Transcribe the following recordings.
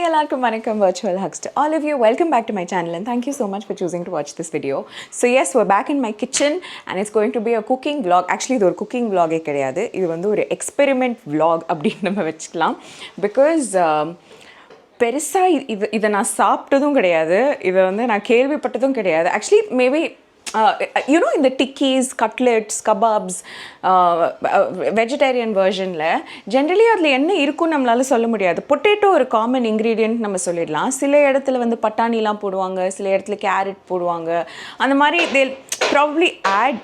எல்லாருக்கும் வணக்கம் virtual hugs to all of you. Welcome back to my channel and thank you so much for choosing to watch this video. So yes, we're back in my kitchen and it's going to be a cooking vlog. Actually இது ஒரு cooking vlog கிடையாது, இது வந்து ஒரு experiment vlog அப்படின்னு நம்ம வச்சுக்கலாம். Because பெருசாக இதை நான் சாப்பிட்டதும் கிடையாது, இதை வந்து நான் கேள்விப்பட்டதும் கிடையாது. Actually maybe you know in the tikkis, cutlets, kebabs, vegetarian versionல generally அதில் என்ன இருக்குன்னு நம்மளால சொல்ல முடியாது. பொட்டேட்டோ ஒரு காமன் இன்க்ரீடியன்ட் நம்ம சொல்லிடலாம். சில இடத்துல வந்து பட்டாணிலாம் போடுவாங்க, சில இடத்துல கேரட் போடுவாங்க. அந்த மாதிரி they'll probably add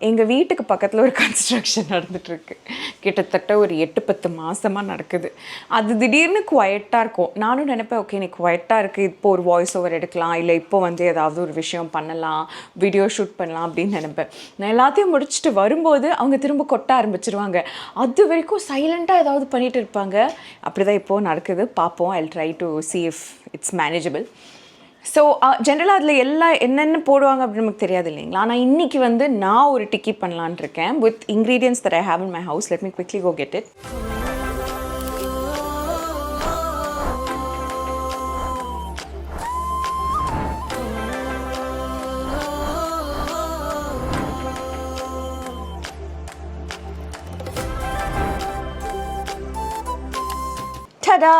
எங்கள் வீட்டுக்கு பக்கத்தில் ஒரு கன்ஸ்ட்ரக்ஷன் நடந்துகிட்ருக்கு. கிட்டத்தட்ட ஒரு 8-10 மாதமாக நடக்குது. அது திடீர்னு குவைட்டாக இருக்கும். நானும் நினைப்பேன், ஓகே நீ குவைட்டாக இருக்குது, இப்போ ஒரு வாய்ஸ் ஓவர் எடுக்கலாம், இல்லை இப்போ வந்து ஏதாவது ஒரு விஷயம் பண்ணலாம், வீடியோ ஷூட் பண்ணலாம் அப்படின்னு நினைப்பேன். நான் எல்லாத்தையும் முடிச்சுட்டு வரும்போது அவங்க திரும்ப கொட்ட ஆரம்பிச்சிருவாங்க. அது வரைக்கும் சைலண்ட்டாக ஏதாவது பண்ணிகிட்டு இருப்பாங்க. அப்படி தான் இப்போது நடக்குது. பார்ப்போம். I'll try to see if it's manageable. So ஜென்ரலாக அதில் எல்லாம் என்னென்ன போடுவாங்க அப்படின்னு நமக்கு தெரியாது இல்லைங்களா. ஆனால் இன்றைக்கி வந்து நான் ஒரு டிக்கி பண்ணலான் இருக்கேன் with ingredients that I have in my house. Let me quickly go get it. டடா!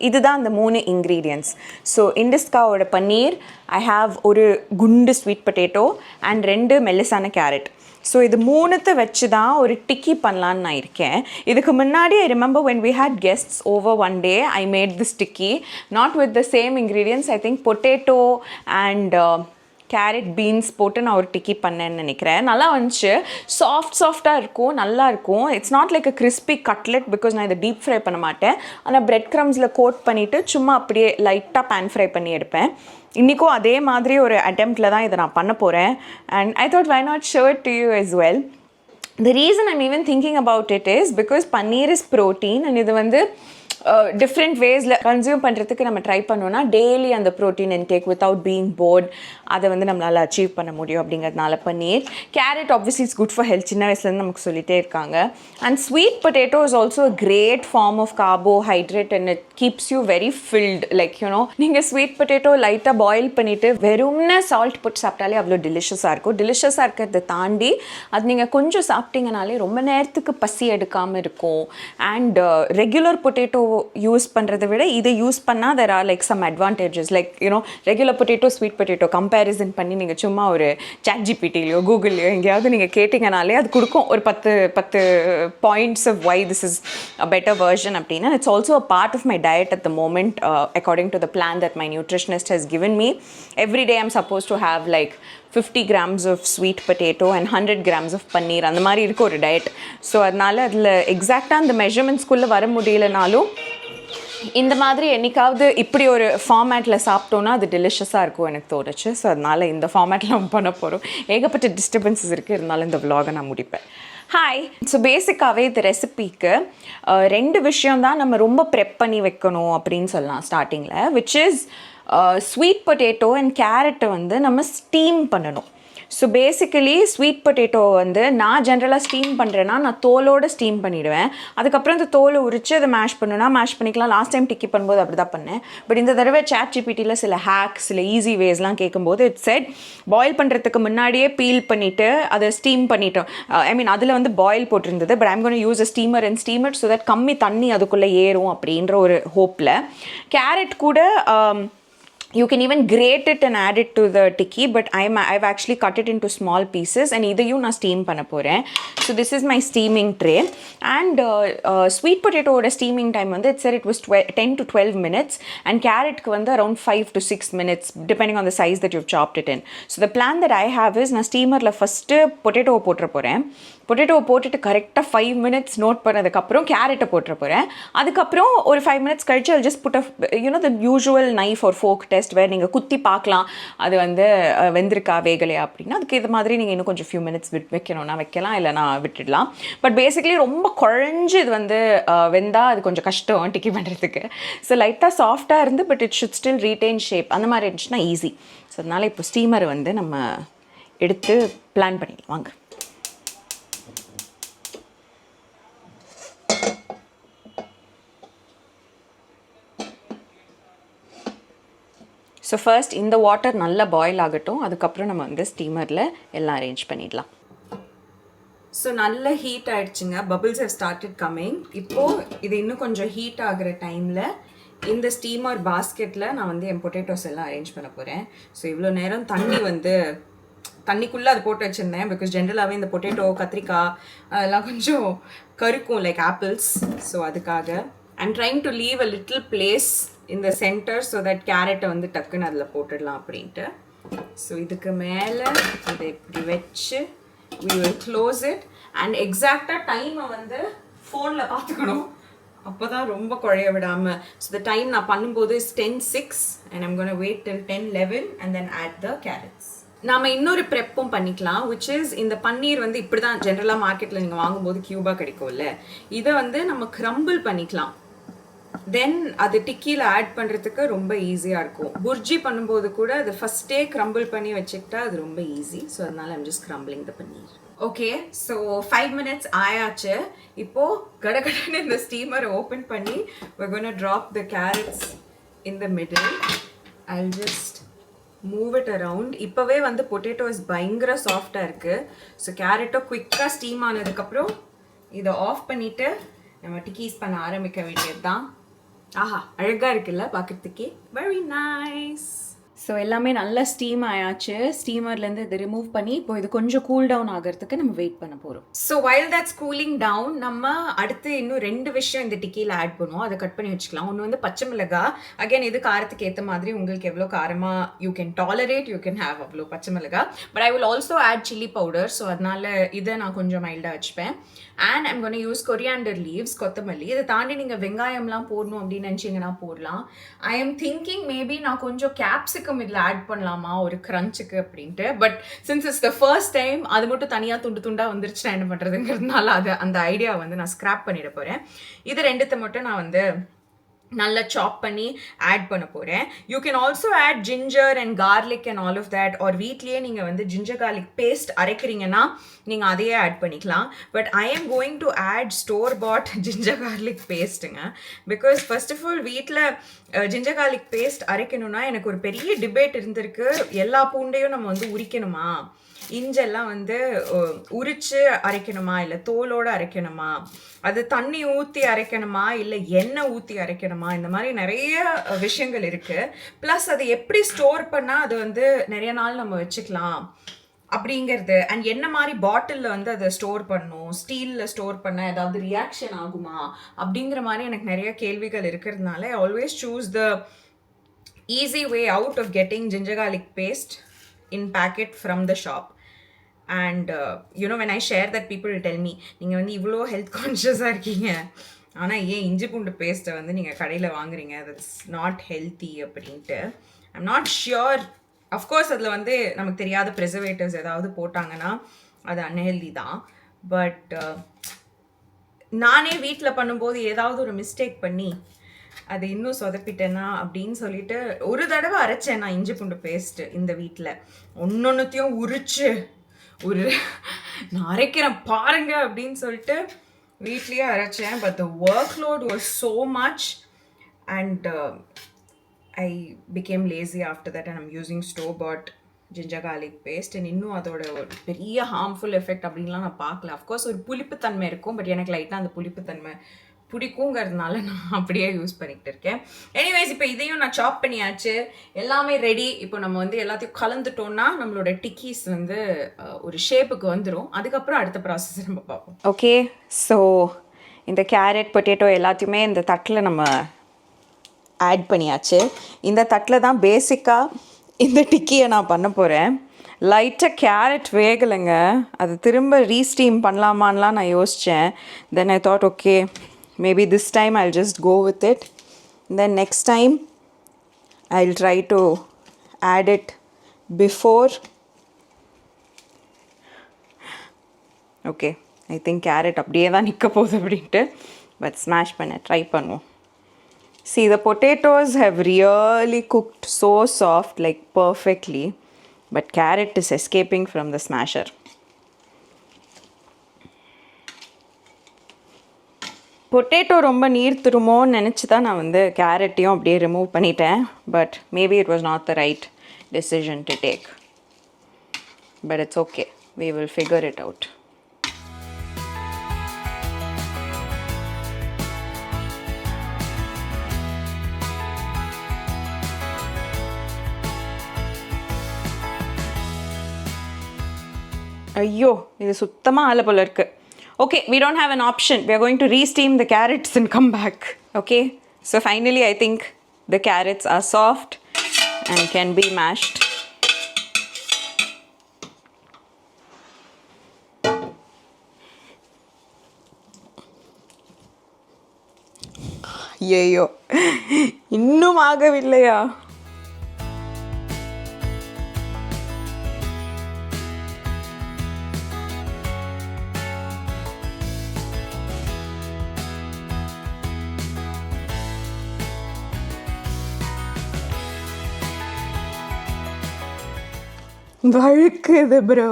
இதுதான் அந்த 3 ingredients. ஸோ இண்டிஸ்காவோட பன்னீர், ஐ ஹாவ் ஒரு குண்டு ஸ்வீட் பொட்டேட்டோ அண்ட் 2 மெல்லிசான கேரட். ஸோ இது 3த்தை வச்சு தான் ஒரு டிக்கி பண்ணலான்னு நான் இருக்கேன். இதுக்கு முன்னாடி I remember when we had guests over one day, I made this tikki not with the same ingredients. I think potato and carrot beans போட்டு நான் ஒரு டிக்கி பண்ணேன்னு நினைக்கிறேன். நல்லா வந்துச்சு. சாஃப்டாக இருக்கும், நல்லா இருக்கும். It's not like a crispy cutlet because நான் இதை டீப் ஃப்ரை பண்ண மாட்டேன். ஆனால் பிரெட் க்ரம்ஸில் கோட் பண்ணிவிட்டு சும்மா அப்படியே லைட்டாக பேன் ஃப்ரை பண்ணி எடுப்பேன். இன்றைக்கும் அதே மாதிரி ஒரு அட்டெம்ப்டில் தான் இதை நான் பண்ண போகிறேன். And I thought why not show it to you as well. The reason I'm even thinking about it is because paneer is protein and இது வந்து டிஃப்ரெண்ட் வேஸில் கன்சியூம் பண்ணுறதுக்கு நம்ம ட்ரை பண்ணோன்னா டெய்லி அந்த protein intake without being bored அதை வந்து நம்மளால் achieve பண்ண முடியும். அப்படிங்கிறதுனால paneer. Carrot obviously it's good for health, சின்ன வயசுலேருந்து நமக்கு சொல்லிகிட்டே இருக்காங்க. And sweet potato is also a great form of carbohydrate and it keeps you very filled. Like you know நீங்கள் ஸ்வீட் பொட்டேட்டோ லைட்டாக பாயில் பண்ணிவிட்டு வெறும்னே சால்ட் போட்டு சாப்பிட்டாலே அவ்வளோ டெலிஷியஸாக இருக்கும். டெலிஷியஸாக இருக்கிறத தாண்டி அது நீங்கள் கொஞ்சம் சாப்பிட்டீங்கனாலே ரொம்ப நேரத்துக்கு பசி எடுக்காமல் இருக்கும். அண்ட் ரெகுலர் பொட்டேட்டோ யூஸ் பண்ணுறதை விட இதை யூஸ் பண்ணால் there are like some advantages, like you know regular potato sweet potato comparison பண்ணி நீங்கள் சும்மா ஒரு சாட் ஜிபிடிலையோ கூகுள்லையோ எங்கேயாவது நீங்கள் கேட்டிங்கனாலே அது கொடுக்கும் ஒரு 10 points of why this is a better version அப்படின்னா. It's also a part of my diet at the moment, according to the plan that my nutritionist has given me. Every day I'm supposed to have like 50 grams of sweet potato and 100 grams of paneer. அந்த மாதிரி இருக்க ஒரு diet. So அதனால் அதில் எக்ஸாக்டாக அந்த மெஷர்மெண்ட்ஸ்குள்ளே வர முடியலனாலும் இந்த மாதிரி என்றைக்காவது இப்படி ஒரு ஃபார்மேட்டில் சாப்பிட்டோன்னா அது டெலிஷியஸாக இருக்கும் எனக்கு தோணுச்சு. ஸோ அதனால் இந்த ஃபார்மேட்டில் நம்ம பண்ண போகிறோம். ஏகப்பட்ட டிஸ்டர்பன்ஸஸ் இருக்குது, இருந்தாலும் இந்த விலாகை நான் முடிப்பேன். ஹாய். ஸோ பேசிக்காகவே இந்த ரெசிபிக்கு 2 விஷயம் தான் நம்ம ரொம்ப ப்ரெப் பண்ணி வைக்கணும் அப்படின்னு சொல்லலாம் ஸ்டார்டிங்கில். Which is sweet potato and கேரட்டை வந்து நம்ம ஸ்டீம் பண்ணணும். ஸோ பேசிக்கலி ஸ்வீட் பொட்டேட்டோ வந்து நான் ஜென்ரலாக ஸ்டீம் பண்ணுறேன்னா நான் தோலோடு ஸ்டீம் பண்ணிவிடுவேன். அதுக்கப்புறம் இந்த தோலை உரித்து அதை மேஷ் பண்ணுன்னா மேஷ் பண்ணிக்கலாம். லாஸ்ட் டைம் டிக்கி பண்ணும்போது அப்படி தான் பண்ணேன். பட் இந்த தடவை சாட் ஜிபிடியில் சில ஹேக்ஸ், சில ஈஸி வேஸ்லாம் கேட்கும்போது இட் செட் பாயில் பண்ணுறதுக்கு முன்னாடியே பீல் பண்ணிவிட்டு அதை ஸ்டீம் பண்ணிட்டோம். ஐ மீன் அதில் வந்து பாயில் போட்டிருந்தது. But I'm gonna use a steamer and steamer so that கம்மி தண்ணி அதுக்குள்ளே ஏறும் அப்படின்ற ஒரு ஹோப்பில். கேரட் கூட you can even grate it and add it to the tikki, but I've actually cut it into small pieces and இதையும் நான் steam பண்ண போகிறேன். So this is my steaming tray. And sweet potato ஓட steaming time வந்து it said it was 10 to 12 minutes and carrotக்கு வந்து around 5 to 6 minutes depending on the size that you've chopped it in. So the plan that I have is நான் ஸ்டீமரில் first பொட்டேட்டோவை போட்டுற போகிறேன். பொட்டேட்டோவை போட்டுட்டு கரெக்டாக 5 minutes note பண்ணதுக்கப்புறம் கேரட்டை போட்டுற போகிறேன். அதுக்கப்புறம் ஒரு 5 minutes கழிச்சு I'll just put a the usual knife or fork test where நீங்கள் குத்தி பார்க்கலாம் அது வந்து வெந்திருக்கா வேகலையா அப்படின்னா. அதுக்கு இது மாதிரி நீங்கள் இன்னும் கொஞ்சம் ஃபியூ மினிட்ஸ் வைக்கணும்னா வைக்கலாம், இல்லைனா விட்டுடலாம். பட் பேசிக்கலி ரொம்ப குழஞ்சு இது வந்து வெந்தால் அது கொஞ்சம் கஷ்டம் டிக்கி பண்ணுறதுக்கு. ஸோ லைட்டாக சாஃப்டாக இருந்து but it should still retain shape அந்த மாதிரி இருந்துச்சுன்னா ஈஸி. ஸோ அதனால் இப்போ ஸ்டீமரை வந்து நம்ம எடுத்து பிளான் பண்ணிடலாம் வாங்க. ஸோ ஃபர்ஸ்ட் இந்த வாட்டர் நல்லா பாயில் ஆகட்டும், அதுக்கப்புறம் நம்ம வந்து ஸ்டீமரில் எல்லாம் அரேஞ்ச் பண்ணிடலாம். ஸோ நல்ல ஹீட் ஆகிடுச்சுங்க, பபிள்ஸ் ஹவ் ஸ்டார்டட் கம்மிங். இப்போது இது இன்னும் கொஞ்சம் ஹீட் ஆகிற டைமில் இந்த ஸ்டீமர் பாஸ்கெட்டில் நான் வந்து என் பொட்டேட்டோஸ் எல்லாம் அரேஞ்ச் பண்ண போகிறேன். ஸோ இவ்வளோ நேரம் தண்ணிக்குள்ளே அது போட்டு வச்சுருந்தேன், பிகாஸ் ஜென்ரலாகவே இந்த பொட்டேட்டோ கத்திரிக்காய் அதெல்லாம் கொஞ்சம் கருக்கும் லைக் ஆப்பிள்ஸ். ஸோ அதுக்காக I'm trying to leave a little place இந்த சென்டர் ஸோ தட் கேரட்டை வந்து டக்குன்னு அதில் போட்டுடலாம் அப்படின்ட்டு. ஸோ இதுக்கு மேலே இதை இப்படி வச்சு we will close it and exact டைமை வந்து ஃபோனில் பார்த்துக்கணும், அப்போ தான் ரொம்ப குழைய விடாமல். ஸோ the டைம் நான் பண்ணும்போது is 10:06 and I'm going to wait till 10:11 and then add the carrots. நாம் இன்னொரு ப்ரெப்பும் பண்ணிக்கலாம், which is இந்த பன்னீர் வந்து இப்படி தான் ஜென்ரலாக மார்க்கெட்டில் நீங்கள் வாங்கும்போது க்யூபாக கிடைக்கும்ல, இதை வந்து நம்ம க்ரம்பிள் பண்ணிக்கலாம். தென் அது டிக்கியில் ஆட் பண்ணுறதுக்கு ரொம்ப ஈஸியாக இருக்கும். புர்ஜி பண்ணும்போது கூட அது ஃபஸ்ட்டே க்ரம்பிள் பண்ணி வச்சுக்கிட்டா அது ரொம்ப ஈஸி. ஸோ அதனால் I'm just crumbling the paneer. Okay, so 5 minutes ஆயாச்சு. இப்போது கடகடன்னு இந்த ஸ்டீமரை ஓப்பன் பண்ணி we're going to drop the carrots in the middle. I'll just move it around. இப்போவே வந்து பொட்டேட்டோஸ் பயங்கர சாஃப்டாக இருக்குது. ஸோ கேரட்டோ குவிக்காக ஸ்டீம் ஆனதுக்கப்புறம் இதை ஆஃப் பண்ணிவிட்டு நம்ம டிக்கீஸ் பண்ண ஆரம்பிக்க வேண்டியது தான். ஆஹா, அழகாக இருக்குல்ல பார்க்குறதுக்கே, வெரி நைஸ். ஸோ எல்லாமே நல்லா ஸ்டீம் ஆயாச்சு. ஸ்டீமர்லேருந்து இதை ரிமூவ் பண்ணி இப்போ இது கொஞ்சம் கூல் டவுன் ஆகிறதுக்கு நம்ம வெயிட் பண்ண போகிறோம். So while that's cooling down, நம்ம அடுத்து இன்னும் 2 விஷயம் இந்த டிக்கியில் ஆட் பண்ணுவோம், அதை கட் பண்ணி வச்சுக்கலாம். ஒன்று வந்து பச்சை மிளகாய். அகைன் இது காரத்துக்கு ஏற்ற மாதிரி உங்களுக்கு எவ்வளோ காரமாக you can tolerate, you can have அவ்வளோ பச்சை மிளகாய். But I will also add chilli powder. So அதனால் இதை நான் கொஞ்சம் மைல்டாக வச்சுப்பேன். And I'm gonna use coriander leaves, கொத்தமல்லி. இதை தாண்டி நீங்கள் வெங்காயம்லாம் போடணும் அப்படின்னு நினச்சிங்கன்னா போடலாம். ஐ எம் திங்கிங் மேபி நான் கொஞ்சம் கேப்சிகம் இதில் ஆட் பண்ணலாமா ஒரு க்ரன்ச்சுக்கு அப்படின்ட்டு. But since it's the first time அது மட்டும் தனியாக துண்டாக வந்துருச்சுன்னா என்ன பண்ணுறதுங்கிறதுனால அந்த ஐடியா வந்து நான் ஸ்க்ராப் பண்ணிட போகிறேன். இது 2த்தை மட்டும் நான் வந்து நல்லா சாப் பண்ணி ஆட் பண்ண போகிறேன். You can also add ginger and garlic and all of that. Or வீட்லேயே நீங்கள் வந்து ஜிஞ்சர் கார்லிக் பேஸ்ட் அரைக்கிறீங்கன்னா நீங்கள் அதையே ஆட் பண்ணிக்கலாம். But I am going to add store bought ginger garlic பேஸ்ட்டுங்க. பிகாஸ் ஃபர்ஸ்ட் ஆஃப் ஆல் வீட்டில் ஜிஞ்சர் கார்லிக் பேஸ்ட் அரைக்கணும்னா எனக்கு ஒரு பெரிய டிபேட் இருந்திருக்கு, எல்லா பூண்டையும் நம்ம வந்து உரிக்கணுமா, இஞ்செல்லாம் வந்து உரிச்சு அரைக்கணுமா, இல்லை தோலோடு அரைக்கணுமா, அது தண்ணி ஊற்றி அரைக்கணுமா, இல்லை எண்ணெய் ஊற்றி அரைக்கணுமா, இந்த மாதிரி நிறைய விஷயங்கள் இருக்குது. ப்ளஸ் அது எப்படி ஸ்டோர் பண்ணால் அது வந்து நிறைய நாள் நம்ம வச்சுக்கலாம் அப்படிங்கிறது. அண்ட் என்ன மாதிரி பாட்டிலில் வந்து அதை ஸ்டோர் பண்ணணும், ஸ்டீலில் ஸ்டோர் பண்ண ஏதாவது ரியாக்ஷன் ஆகுமா அப்படிங்கிற மாதிரி எனக்கு நிறைய கேள்விகள் இருக்கிறதுனால I always choose the easy way out of getting ginger garlic paste in packet from the shop. And you know, when I share that, people will tell me நீங்கள் வந்து இவ்வளோ ஹெல்த் கான்ஷியஸாக இருக்கீங்க, ஆனால் ஏன் இஞ்சி பூண்டு பேஸ்ட்டை வந்து நீங்கள் கடையில் வாங்குறீங்க, தட்ஸ் நாட் ஹெல்த்தி அப்படின்ட்டு. I'm not sure. அஃப்கோர்ஸ் அதில் வந்து நமக்கு தெரியாத ப்ரிசர்வேட்டிவ்ஸ் ஏதாவது போட்டாங்கன்னா அது அன்ஹெல்தி தான். பட் நானே வீட்டில் பண்ணும்போது ஏதாவது ஒரு மிஸ்டேக் பண்ணி அது இன்னும் சொதப்பிட்டேன்னா அப்படின்னு சொல்லிட்டு ஒரு தடவை அரைச்சேன் நான் இஞ்சி பூண்டு பேஸ்ட்டு இந்த வீட்டில். ஒன்னொன்னுத்தையும் உரிச்சு நான் அரைக்கிறேன் பாருங்க அப்படின்னு சொல்லிட்டு வீட்லேயே அரைச்சேன். But the work load was so much and I became lazy after that. And I'm using store bought ginger garlic paste. And இன்னும் அதோட ஒரு பெரிய ஹார்ம்ஃபுல் எஃபெக்ட் அப்படின்லாம் நான் பார்க்கல. அஃப்கோர்ஸ் ஒரு புளிப்புத்தன்மை இருக்கும், பட் எனக்கு லைட்டாக அந்த புளிப்புத்தன்மை பிடிக்குங்கிறதுனால நான் அப்படியே யூஸ் பண்ணிக்கிட்டு இருக்கேன். எனிவேஸ், இப்போ இதையும் நான் சாப் பண்ணியாச்சு, எல்லாமே ரெடி. இப்போ நம்ம வந்து எல்லாத்தையும் கலந்துட்டோம்னா நம்மளோட டிக்கீஸ் வந்து ஒரு ஷேப்புக்கு வந்துடும். அதுக்கப்புறம் அடுத்த ப்ராசஸ் நம்ம பார்ப்போம். ஓகே, ஸோ இந்த கேரட் பொட்டேட்டோ எல்லாத்தையுமே இந்த தட்டில் நம்ம ஆட் பண்ணியாச்சு. இந்த தட்டில் தான் பேசிக்காக இந்த டிக்கியை நான் பண்ண போகிறேன். லைட்டாக கேரட் வேகலைங்க, அது திரும்ப ரீஸ்டீம் பண்ணலாமான்லாம் நான் யோசித்தேன். Then I thought okay, maybe this time I'll just go with it. Then next time I'll try to add it before. Okay, I think carrot அப்படியே தான் நிற்க போகுது அப்படின்ட்டு, but smash பண்ண ட்ரை பண்ணுவோம். See, the potatoes have really cooked so soft, like perfectly, but carrot is escaping from the smasher. Potato ரொம்ப நீர் திருமோன்னு நினச்சி தான் நான் வந்து கேரட்டையும் அப்படியே ரிமூவ் பண்ணிட்டேன். But maybe it was not the right decision to take. But it's okay, we will figure it out. ஐயோ இது சுத்தமாக ஆல போல இருக்கு. Okay, we don't have an option. We are going to re-steam the carrots and come back. Okay, so finally I think the carrots are soft and can be mashed. ஐயோ இன்னும் ஆகவில்லையா? வழுக்குது bro.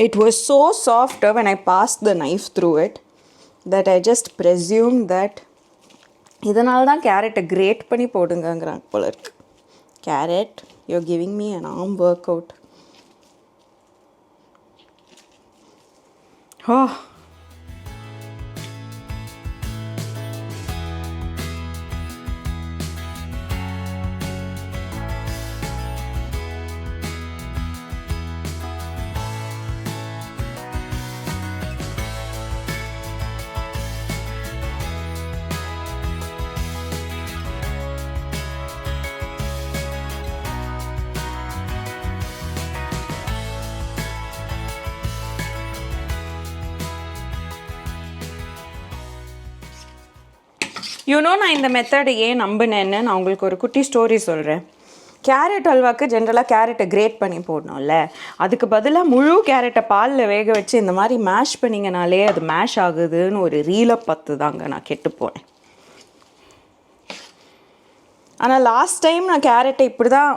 It was so soft when I passed the knife through it that I just presumed that இதனால தான் கேரட்டை great பண்ணி போடுங்கங்கிறாங்க போல இருக்கு. Carrot, you're giving me an arm workout. Oh. நான் இந்த மெத்தடை ஏன் நம்பினேன்னு நான் உங்களுக்கு ஒரு குட்டி ஸ்டோரி சொல்கிறேன். கேரட் அல்வாக்கு ஜென்ரலாக கேரட்டை கிரேட் பண்ணி போடணும்ல, அதுக்கு பதிலாக முழு கேரட்டை பாலில் வேக வச்சு இந்த மாதிரி மேஷ் பண்ணிங்கனாலே அது மேஷ் ஆகுதுன்னு ஒரு ரீலை பார்த்து தாங்க நான் கெட்டு போனேன். ஆனால் லாஸ்ட் டைம் நான் கேரட்டை இப்படி தான்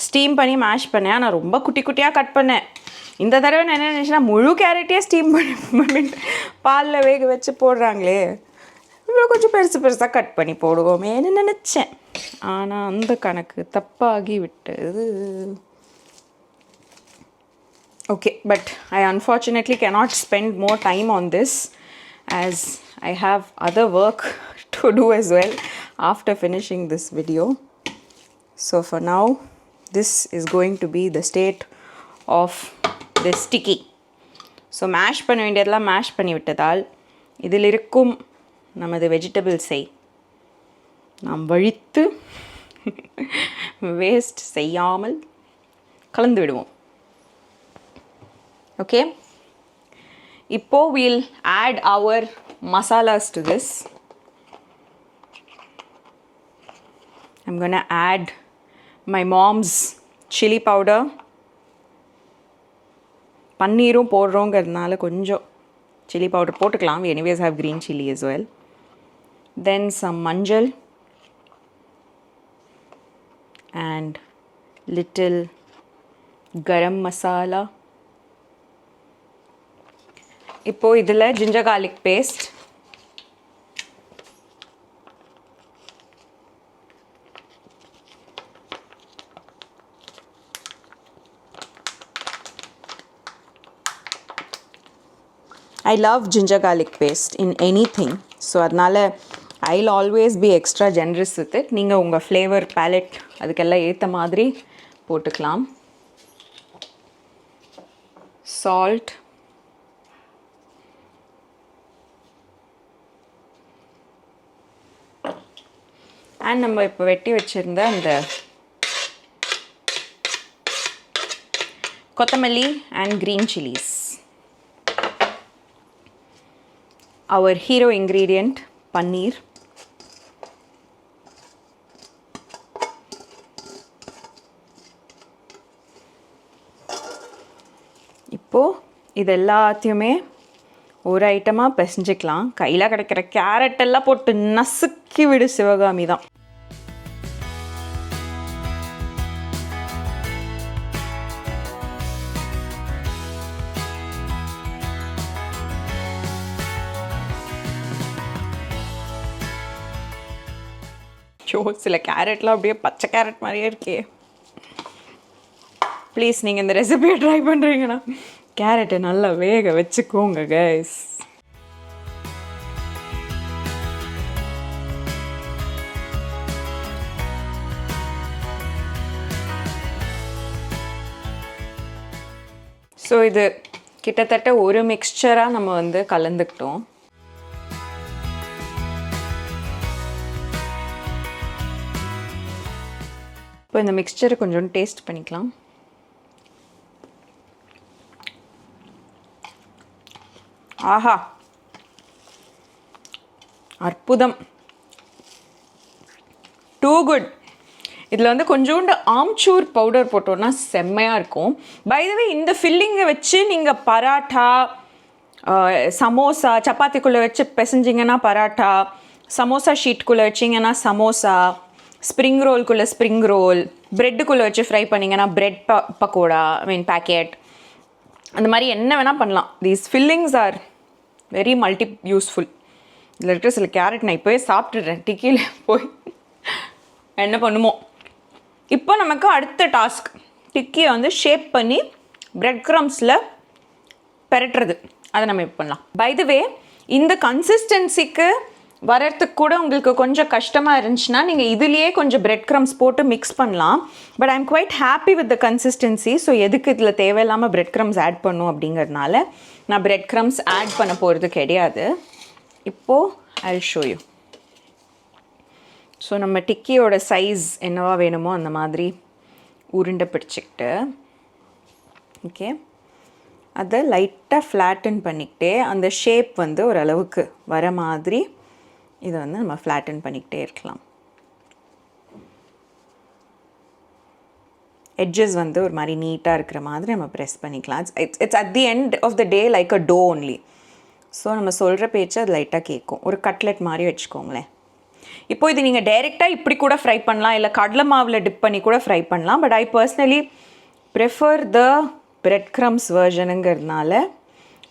ஸ்டீம் பண்ணி மேஷ் பண்ணேன். நான் ரொம்ப குட்டி குட்டியாக கட் பண்ணேன். இந்த தடவை நான் என்ன நினச்சேன்னா முழு கேரட்டையே ஸ்டீம் பண்ணி பாலில் வேக வச்சு போடுறாங்களே, இவ்வளோ கொஞ்சம் பெருசு பெருசாக கட் பண்ணி போடுவோமேன்னு நினச்சேன். ஆனால் அந்த கணக்கு தப்பாகி விட்டது. Okay, but I unfortunately cannot spend more time on this as I have other work to do as well after finishing this video. So for now, this is going to be the state of this tikki. So mash பண்ண வேண்டியதெல்லாம் mash பண்ணி விட்டதால் இதில் இருக்கும் நமது வெஜிடபிள்ஸை நாம் வழித்து waste செய்யாமல் கலந்து விடுவோம். ஓகே, இப்போ we'll add our masalas to this. I'm gonna add my mom's chili powder. பன்னீரும் போடுறோங்கிறதுனால கொஞ்சம் chili powder போட்டுக்கலாம். We anyways have green chili as well. Then some manjal and little garam masala. இப்போ இதில் ginger garlic paste, I love ginger garlic paste in anything, so அதனால I'll always be extra generous with it. நீங்கள் உங்கள் flavour ballot அதுக்கெல்லாம் ஏற்ற மாதிரி போட்டுக்கலாம். Salt, and நம்ம இப்போ வெட்டி வச்சுருந்த அந்த கொத்தமல்லி and green chilies. Our hero ingredient, paneer. இப்போ இது எல்லாத்தையுமே ஒரு ஐட்டமாக பிசைஞ்சிக்கலாம். கையில் கிடைக்கிற கேரட் எல்லாம் போட்டு நசுக்கி விடு சிவகாமி தான். ஐயோ சில கேரட்லாம் அப்படியே பச்சை கேரட் மாதிரியே இருக்கே. ப்ளீஸ் நீங்கள் இந்த ரெசிபியை ட்ரை பண்ணுறீங்கன்னா கேரட்டை நல்லா வேக வச்சுக்கோங்க கைஸ். ஸோ இது கிட்டத்தட்ட ஒரு மிக்ஸ்சராக நம்ம வந்து கலந்துக்கிட்டோம். இப்போ இந்த மிக்ஸ்சரை கொஞ்சம் டேஸ்ட் பண்ணிக்கலாம். ஆஹா அற்புதம், டூ குட். இதில் வந்து கொஞ்சோண்டு ஆம்ச்சூர் பவுடர் போட்டோன்னா செம்மையாக இருக்கும். பை த வே இந்த ஃபில்லிங்கை வச்சு நீங்கள் பராட்டா, சமோசா, சப்பாத்திக்குள்ளே வச்சு பிசைஞ்சிங்கன்னா பராட்டா, சமோசா ஷீட்குள்ளே வச்சிங்கன்னா சமோசா, ஸ்ப்ரிங் ரோல்குள்ளே ஸ்ப்ரிங் ரோல், ப்ரெட்டுக்குள்ளே வச்சு ஃப்ரை பண்ணிங்கன்னா ப்ரெட் பக்கோடா, ஐ மீன் பேக்கெட், அந்த மாதிரி என்ன வேணால் பண்ணலாம். These fillings are very multi useful. இதில் இருக்கிற சில கேரட் நான் இப்போவே சாப்பிட்டுடுறேன். டிக்கியில் போய் என்ன பண்ணுமோ. இப்போ நமக்கு அடுத்த டாஸ்க் டிக்கியை வந்து ஷேப் பண்ணி பிரெட் க்ரம்ஸில் பெரட்டுறது. அதை நம்ம இப்போ பண்ணலாம். பை த வே இந்த கன்சிஸ்டன்சிக்கு வரத்துக்கு கூட உங்களுக்கு கொஞ்சம் கஷ்டமாக இருந்துச்சுன்னா நீங்கள் இதுலேயே கொஞ்சம் பிரெட் க்ரம்ஸ் போட்டு மிக்ஸ் பண்ணலாம். But I am quite happy with the consistency. So எதுக்கு இதில் தேவையில்லாமல் பிரெட் க்ரம்ஸ் ஆட் பண்ணும் அப்படிங்கிறதுனால நான் பிரெட் க்ரம்ஸ் ஆட் பண்ண போகிறது கிடையாது. இப்போது I will show you. So நம்ம டிக்கியோட சைஸ் என்னவா வேணுமோ அந்த மாதிரி உருண்டை பிடிச்சிக்கிட்டு, ஓகே, அதை லைட்டாக ஃப்ளாட்டன் பண்ணிக்கிட்டே அந்த ஷேப் வந்து ஓரளவுக்கு வர மாதிரி இதை வந்து நம்ம ஃப்ளாட்டன் பண்ணிக்கிட்டே இருக்கலாம். எட்ஜஸ் வந்து ஒரு மாதிரி நீட்டாக இருக்கிற மாதிரி நம்ம ப்ரெஸ் பண்ணிக்கலாம். It's at the end of the day like a dough only. So நம்ம சொல்கிற பேச்சு அது லைட்டாக கேட்கும். ஒரு கட்லெட் மாதிரி வச்சுக்கோங்களேன். இப்போ இது நீங்கள் டைரெக்டாக இப்படி கூட ஃப்ரை பண்ணலாம், இல்லை கடலை மாவில் டிப் பண்ணி கூட ஃப்ரை பண்ணலாம். But I personally prefer the bread crumbs வெர்ஷனுங்கிறதுனால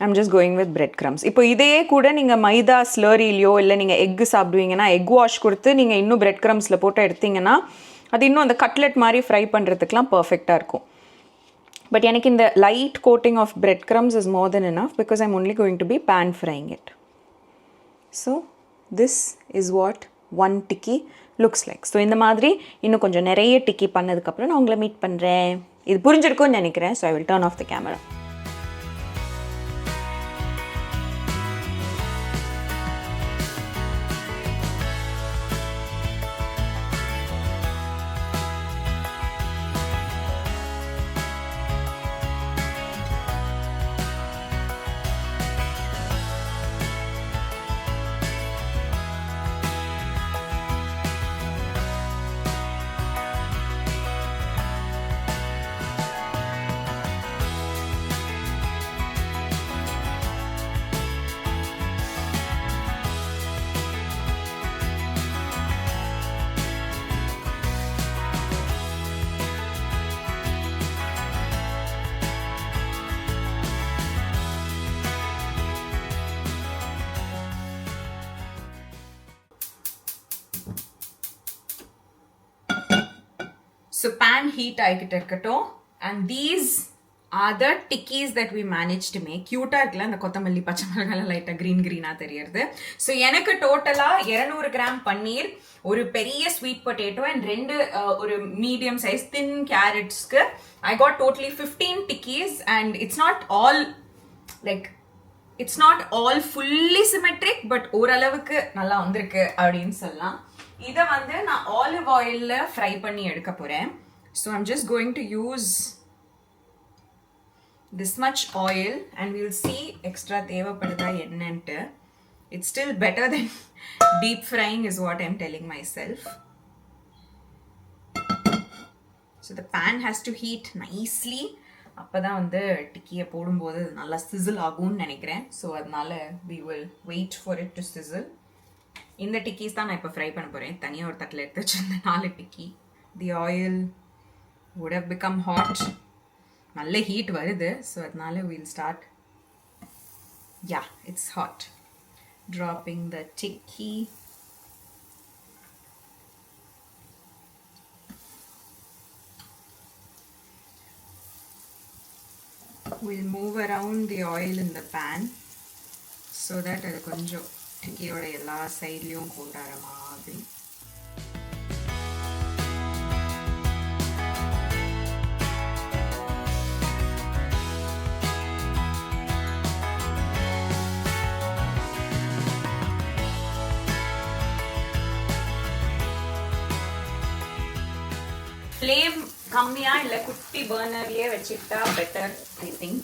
I'm just going with bread crumbs. இப்போ இதையே கூட நீங்கள் மைதா ஸ்லரிலையோ இல்லை நீங்கள் எக்கு சாப்பிடுவீங்கன்னா எக் வாஷ் கொடுத்து நீங்கள் இன்னும் பிரெட் க்ரம்ஸில் போட்டு எடுத்திங்கன்னா அது இன்னும் அந்த கட்லெட் மாதிரி ஃப்ரை பண்ணுறதுக்கெலாம் பர்ஃபெக்டாக இருக்கும். பட் எனக்கு இந்த light coating of bread crumbs is more than enough because I'm only going to be pan frying it. So this is what one tikki looks like. So இந்த மாதிரி இன்னும் கொஞ்சம் நிறைய டிக்கி பண்ணதுக்கப்புறம் நான் உங்களை மீட் பண்ணுறேன். இது புரிஞ்சிருக்கும்னு நினைக்கிறேன். So I will turn off the camera. So pan heat ஆகிக்கிட்டு இருக்கட்டும். And these are the tikkis that we managed to make. Cute-ஆ இருக்குல்ல, அந்த கொத்தமல்லி பச்சை மிளகாய் லைட்டாக க்ரீனாக தெரியுது. ஸோ எனக்கு டோட்டலாக 200 கிராம் பன்னீர், ஒரு பெரிய ஸ்வீட் பொட்டேட்டோ அண்ட் 2 ஒரு மீடியம் சைஸ் தின் கேரட்ஸ்க்கு I got totally 15 tikkis. And it's not all fully symmetric, but ஓரளவுக்கு நல்லா வந்திருக்கு அப்படின்னு சொல்லலாம். இதை வந்து நான் ஆலிவ் ஆயிலில் ஃப்ரை பண்ணி எடுக்க போகிறேன். So I'm just going to use this much oil and we'll see extra தேவைப்படுதா என்னன்ட்டு. It's still better than deep frying is what I'm telling myself. So the pan has to heat nicely. அப்பதான் வந்து டிக்கியை போடும்போது நல்லா sizzle ஆகும்னு நினைக்கிறேன். So அதனால we will wait for it to sizzle. இந்த டிக்கீஸ் தான் நான் இப்போ ஃப்ரை பண்ண போகிறேன். தனியாக ஒரு தட்டில் எடுத்து வச்சிருந்த 4 டிக்கி. The oil would have become hot. நல்ல ஹீட் வருது. ஸோ அதனால we'll start. Yeah, it's hot. Dropping the tikki. we'll move around the oil in the pan so that அது கொஞ்சம் டிக்கியோட எல்லா சைட்லயும் கோட்டார மாதிரி. Flame கம்மியா இல்ல குட்டி பர்னர்லயே வெச்சிட்டா better I think.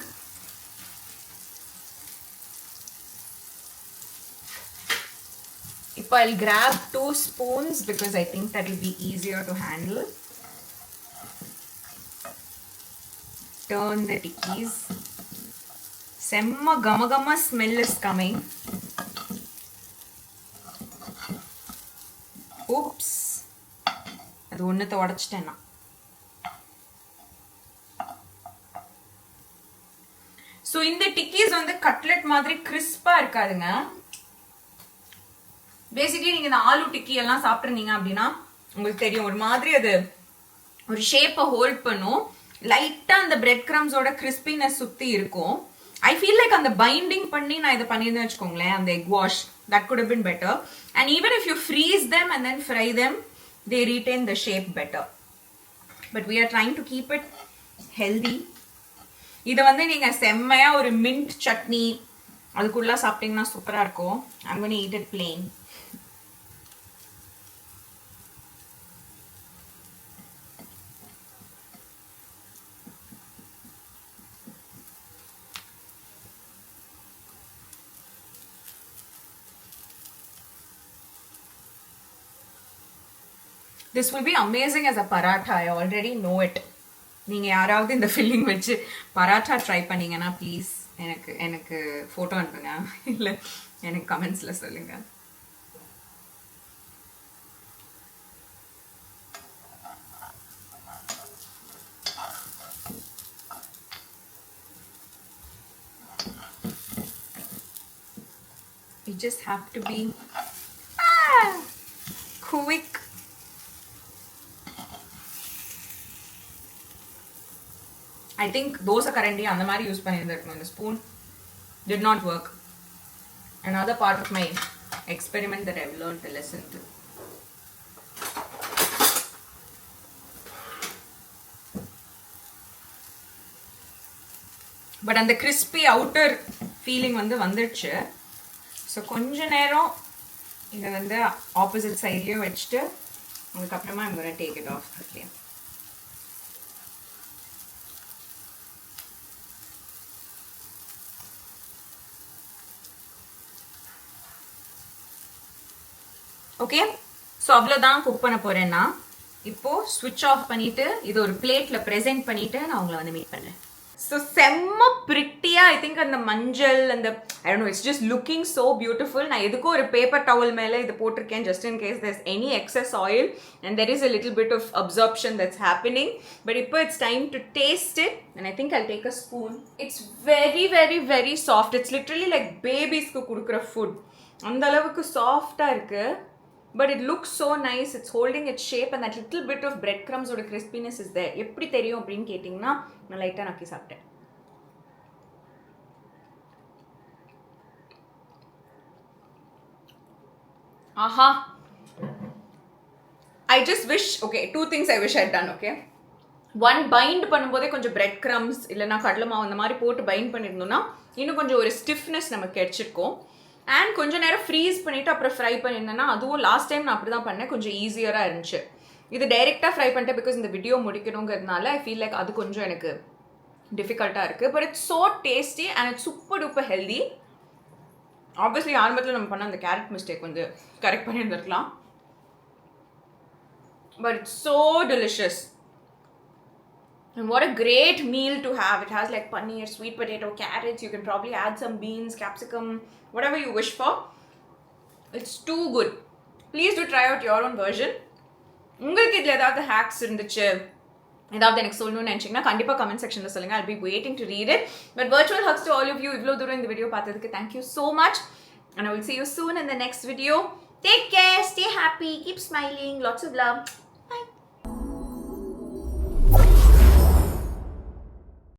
If I'll grab 2 spoons because I think that will be easier to handle. Turn the tikkis. Semma gamagama smell is coming. Oops. அது ஒன்னத்தை உடைச்சிட்டேன்னா. So இந்த டிக்கிஸ் வந்து கட்லெட் மாதிரி கிறிஸ்பா இருக்காதுங்க. பேசிக்கலி நீங்க இந்த ஆலு டிக்கி எல்லாம் சாப்பிட்டுருந்தீங்க அப்படின்னா உங்களுக்கு தெரியும் ஒரு மாதிரி அது ஒரு ஷேப்பை ஹோல்ட் பண்ணும். லைட்டா அந்த பிரெட் கிரம்ஸோட கிறிஸ்பினஸ் சுத்தி இருக்கும். I feel like அந்த பைண்டிங் பண்ணி நான் இதை பண்ணியிருந்தேன் வச்சுக்கோங்களேன், அந்த egg wash that could have been better. And even if you freeze them and then fry them, they retain the shape better. But we are trying to keep it healthy. இதை வந்து நீங்க செம்மையா ஒரு மின்ட் சட்னி அதுக்குள்ள சாப்பிட்டீங்கன்னா சூப்பரா இருக்கும். I'm going to eat it plain. This will be amazing as a paratha. I already know it. நீங்க யாராவது இந்த ஃபில்லிங் வச்சு பராட்டா ட்ரை பண்ணீங்கன்னா ப்ளீஸ் எனக்கு ஃபோட்டோ அனுப்புங்க, இல்லை எனக்கு கமெண்ட்ஸில் சொல்லுங்க. You just have to be quick. I think dosa currently அந்த மாதிரி யூஸ் பண்ணியிருந்திருக்கணும். இந்த spoon did not work. Another part of my experiment that I've learned the lesson to. But அந்த crispy outer feeling வந்துடுச்சு. ஸோ கொஞ்ச நேரம் இதை வந்து opposite சைட்லேயும் வச்சுட்டு அதுக்கப்புறமா I'm going to take it off the flame. Okay, so அவ்வளோதான் குக் பண்ண போறேன்னா. இப்போ ஸ்விட்ச் ஆஃப் பண்ணிட்டு இது ஒரு பிளேட்ல ப்ரெசென்ட் பண்ணிட்டு நான் உங்களை வந்து மீட் பண்ணேன். ஸோ செம்ம பிரிட்டியா ஐ திங்க் அந்த மஞ்சள் அந்த I don't know it's just looking so beautiful. நான் எதுக்கும் ஒரு பேப்பர் டவல் மேலே இது போட்டிருக்கேன் just in case there's any excess oil and there is a little bit of absorption that's happening. But இப்போ it's time to taste it and I think I'll take a spoon. It's very very very soft. It's literally like பேபிஸ்க்கு கொடுக்குற food. அந்த அளவுக்கு சாஃப்டாக இருக்கு. But it looks so nice. It's holding its shape and that little bit of breadcrumbs or crispiness is there. எப்படி தெரியும் அப்படின்னு கேட்டிங்கன்னா நான் லைட்டாக நக்கி சாப்பிட்டேன். ஆஹா, I just wish, okay, 2 things I wish I had done, okay. One, bind பண்ணும்போதே கொஞ்சம் bread crumbs இல்லைனா கடலை மாவு அந்த மாதிரி போட்டு பைண்ட் பண்ணியிருந்தோம்னா இன்னும் கொஞ்சம் ஒரு ஸ்டிஃப்னஸ் நமக்கு கிடைச்சிருக்கும். அண்ட் கொஞ்சம் நேரம் ஃப்ரீஸ் பண்ணிவிட்டு அப்புறம் ஃப்ரை பண்ணியிருந்தேன்னா அதுவும் லாஸ்ட் டைம் நான் அப்படி தான் பண்ணேன், கொஞ்சம் ஈஸியராக இருந்துச்சு. இது டைரெக்டாக ஃப்ரை பண்ணிட்டேன் பிகாஸ் இந்த வீடியோ முடிக்கணுங்கிறதுனால ஐ ஃபீல் லைக் அது கொஞ்சம் எனக்கு டிஃபிகல்ட்டாக இருக்குது. But it's so tasty and it's super duper healthy. Obviously ஆரம்பத்தில் நம்ம பண்ண அந்த கேரட் மிஸ்டேக் வந்து correct பண்ணியிருந்துருக்கலாம். But it's so delicious. And what a great meal to have. It has like paneer, sweet potato, carrots. You can probably add some beans, capsicum, whatever you wish for. It's too good. Please do try out your own version. உங்களுக்கு இதில் ஏதாவது hacks இருந்துச்சு, ஏதாவது எனக்கு சொல்லணும்னு நினச்சிங்கன்னா கண்டிப்பாக comment செக்ஷனில் சொல்லுங்கள். I'll be waiting to read it. But virtual hugs to all of you. இவ்வளோ தூரம் இந்த வீடியோ பார்த்ததுக்கு thank you so much. And I will see you soon in the next video. Take care, stay happy, keep smiling, lots of love.